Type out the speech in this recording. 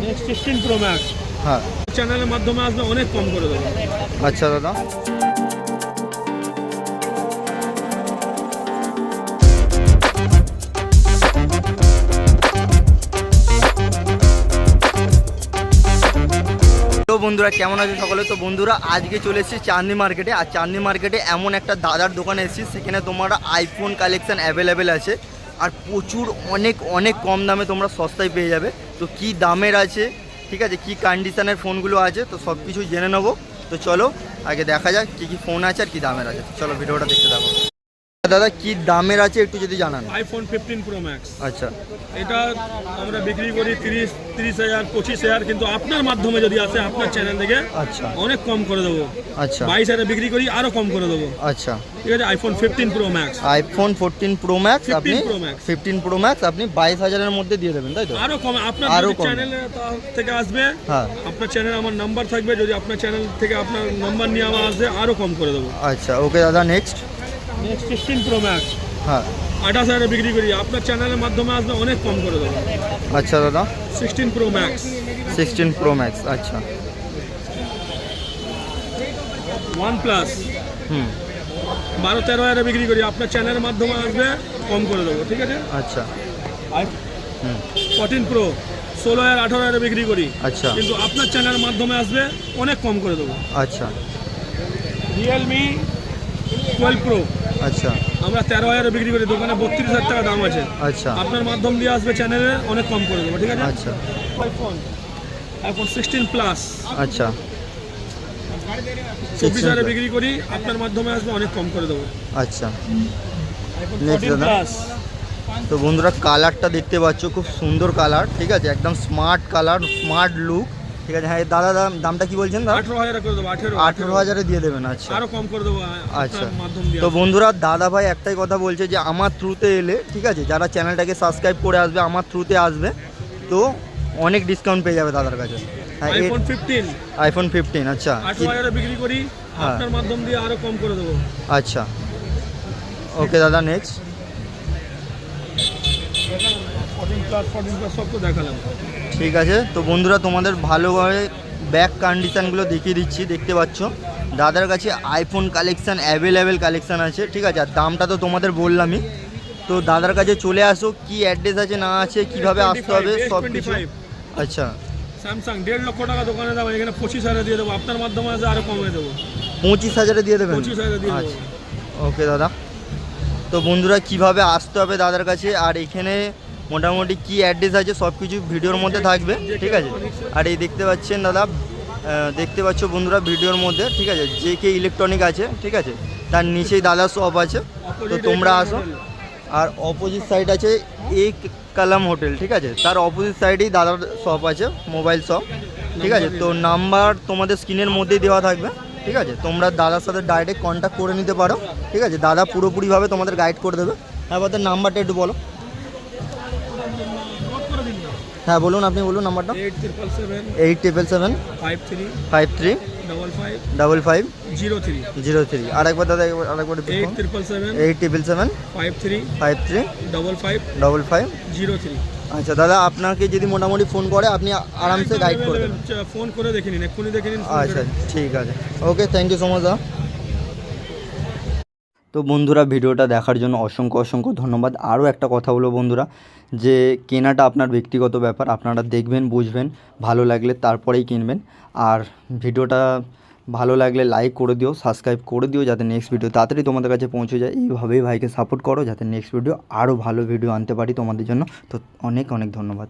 Next 16 pro max. হ্যাঁ, চ্যানেলের মাধ্যমে আসবে অনেক কম করে দেবো। আচ্ছা দাদা। তো বন্ধুরা কেমন আছে সকলে? তো বন্ধুরা আজকে চলে এসেছি চাঁদনি মার্কেটে। আর চাঁদনি মার্কেটে এমন একটা দাদার দোকানে এসেছি, সেখানে তোমরা আইফোন কালেকশান অ্যাভেলেবেল আছে আর প্রচুর অনেক কম দামে তোমরা সস্তায় পেয়ে যাবে। তো কি দামের আছে, ঠিক আছে, কি কন্ডিশনের ফোনগুলো আছে, তো সব কিছু জেনে নেবো। তো চলো আগে দেখা যাক কী কী ফোন আছে আর কি দামের আছে। চলো ভিডিওটা দেখতে থাকো। দাদা কি দামের আছে একটু যদি জানান। IPhone 15 pro max. আচ্ছা, এটা আমরা বিক্রি করি 30,000 25,000, কিন্তু আপনার মাধ্যমে যদি আসে আপনার চ্যানেল থেকে আচ্ছা, অনেক কম করে দেবো। আচ্ছা 22,000 বিক্রি করি, আরো কম করে দেবো। আচ্ছা, ঠিক আছে। IPhone 15 pro max, iPhone 14 pro max আপনি 15 প্রো ম্যাক্স আপনি 22,000-এর মধ্যে দিয়ে দেবেন, তাই তো? আরো কম। আপনার চ্যানেল থেকে আসবে, হ্যাঁ, আপনার চ্যানেল আমার নাম্বার থাকবে, যদি আপনার চ্যানেল থেকে আপনার নাম্বার নিয়ে আমার আসবে আরো কম করে দেবো। আচ্ছা ওকে দাদা। নেক্সট 16 প্রো ম্যাক্স, হ্যাঁ 28,000 বিক্রি করি, আপনার চ্যানেলের মাধ্যমে আসবে অনেক কম করে দেবো। আচ্ছা দাদা। 16 প্রো ম্যাক্স, 16 প্রো ম্যাক্স, আচ্ছা। OnePlus 12-13,000 বিক্রি করি, আপনার চ্যানেলের মাধ্যমে আসবে কম করে দেবো। ঠিক আছে। আচ্ছা 14 প্রো 16,000-18,000 বিক্রি করি, আচ্ছা, কিন্তু আপনার চ্যানেলের মাধ্যমে আসবে অনেক কম করে দেবো। আচ্ছা রিয়েলমি 12 প্রো, আচ্ছা, আমরা 13,000 বিক্রি করি, দোকানে 32,000 টাকা দাম আছে। আচ্ছা, আপনার মাধ্যম দিয়ে আসবে চ্যানেলে অনেক কম করে দেবো। ঠিক আছে। আচ্ছা, আইফোন 16 প্লাস, আচ্ছা 24,000 বিক্রি করি, আপনার মাধ্যমে আসবে অনেক কম করে দেবো। আচ্ছা। আইফোন Next 14 দাদা। প্লাস, তো বন্ধুরা কালারটা দেখতে পাচ্ছ, খুব সুন্দর কালার, ঠিক আছে, একদম স্মার্ট কালার, স্মার্ট লুক, ঠিক আছে। হ্যাঁ দাদা দামটা কি বলছেন দাদা? 18,000 করে দেবো। 18,000-এ দিয়ে দেবেন, আচ্ছা আরো কম করে দেবো। আচ্ছা। মাধ্যম দিয়ে তো বন্ধুরা দাদা ভাই একটাই কথা বলছে যে আমার থ্রুতে এলে, ঠিক আছে, যারা চ্যানেলটাকে সাবস্ক্রাইব করে আসবে, আমার থ্রুতে আসবে, তো অনেক ডিসকাউন্ট পেয়ে যাবে দাদার কাছে। হ্যাঁ আইফোন 15, আইফোন 15, আচ্ছা 18,000 বিক্রি করি, হ্যাঁ, আপনার মাধ্যম দিয়ে আরো কম করে দেবো। আচ্ছা ওকে দাদা। নেক্সট 14 প্লাস সব তো দেখালাম। ঠিক আছে। তো বন্ধুরা তোমাদের ভালোভাবে ব্যাক কন্ডিশানগুলো দেখিয়ে দিচ্ছি, দেখতে পাচ্ছ দাদার কাছে আইফোন কালেকশান অ্যাভেলেবেল কালেকশান আছে, ঠিক আছে। আর দামটা তো তোমাদের বললামই। তো দাদার কাছে চলে আসো, কি অ্যাড্রেস আছে না আছে, কিভাবে আসতে হবে সব কিছু। আচ্ছা স্যামসাং 1.5 লক্ষ টাকা দোকানে দাম, এখানে 25,000 দিয়ে দেবো, আপনার মাধ্যমে আসবে আরো কমে দেবো। 25,000-এ দিয়ে দেবেন? 25,000 দিয়ে দেবো। আচ্ছা ওকে দাদা। তো বন্ধুরা কিভাবে আসতে হবে দাদার কাছে, আর এখানে মোটামুটি কি অ্যাড্রেস আছে সব কিছু ভিডিওর মধ্যে থাকবে, ঠিক আছে। আর এই দেখতে পাচ্ছেন দাদা, দেখতে পাচ্ছ বন্ধুরা ভিডিওর মধ্যে, ঠিক আছে, JK ইলেকট্রনিক আছে, ঠিক আছে, তার নিচেই দাদার শপ আছে। তো তোমরা আসো। আর অপোজিট সাইড আছে এক কালাম হোটেল, ঠিক আছে, তার অপোজিট সাইডেই দাদার শপ আছে, মোবাইল শপ, ঠিক আছে। তো নাম্বার তোমাদের স্ক্রিনের মধ্যেই দেওয়া থাকবে, ঠিক আছে। তোমরা দাদার সাথে ডাইরেক্ট কন্ট্যাক্ট করে নিতে পারো, ঠিক আছে। দাদা পুরোপুরিভাবে তোমাদের গাইড করে দেবে। হ্যাঁ তাদের নাম্বারটা একটু বলো। হ্যাঁ বলুন, আপনি বলুন নাম্বারটা। 8777 53 55 03। আরেকবার দাদা, আরেকবার 8777 53 55 03। আচ্ছা দাদা আপনাকে যদি মোটামুটি ফোন করে আপনি আরামসে গাইড করে দেবেন। ফোন করে দেখে নিন, এক্ষুনি দেখে নিন। আচ্ছা ঠিক আছে, ওকে, থ্যাংক ইউ সো মাচ দাদা। তো বন্ধুরা ভিডিওটা দেখার জন্য অসংখ্য ধন্যবাদ। আরও একটা কথা বলবো বন্ধুরা, যে কেনাটা আপনার ব্যক্তিগত ব্যাপার, আপনারা দেখবেন বুঝবেন, ভালো লাগলে তারপরেই কিনবেন। আর ভিডিওটা ভালো লাগলে লাইক করে দিও, সাবস্ক্রাইব করে দিও, যাতে নেক্সট ভিডিও তাড়াতাড়ি তোমাদের কাছে পৌঁছে যায়। এইভাবেই ভাইকে সাপোর্ট করো, যাতে নেক্সট ভিডিও আরও ভালো ভিডিও আনতে পারি তোমাদের জন্য। তো অনেক ধন্যবাদ।